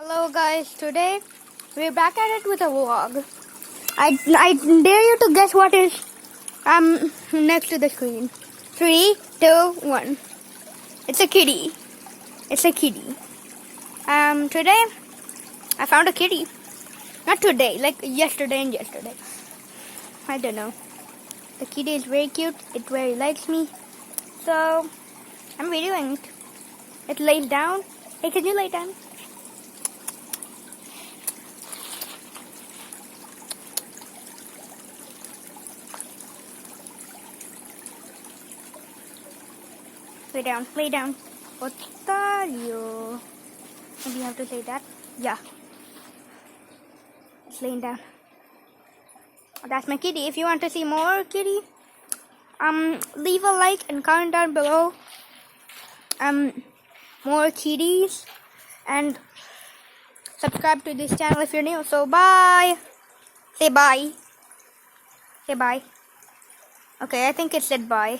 Hello guys, today we're back at it with a vlog. I dare you to guess what is next to the screen. 3, 2, 1. It's a kitty. It's a kitty. Today I found a kitty. Not today, like yesterday and yesterday. I don't know. The kitty is very cute. It very likes me. So I'm videoing it. It lays down. Hey, can you lay down? Lay down, lay down. Otario. Maybe you have to say that. Yeah. It's laying down. That's my kitty. If you want to see more kitty, leave a like and comment down below. More kitties, and subscribe to this channel if you're new. So bye. Say bye. Say bye. Okay, I think it said bye.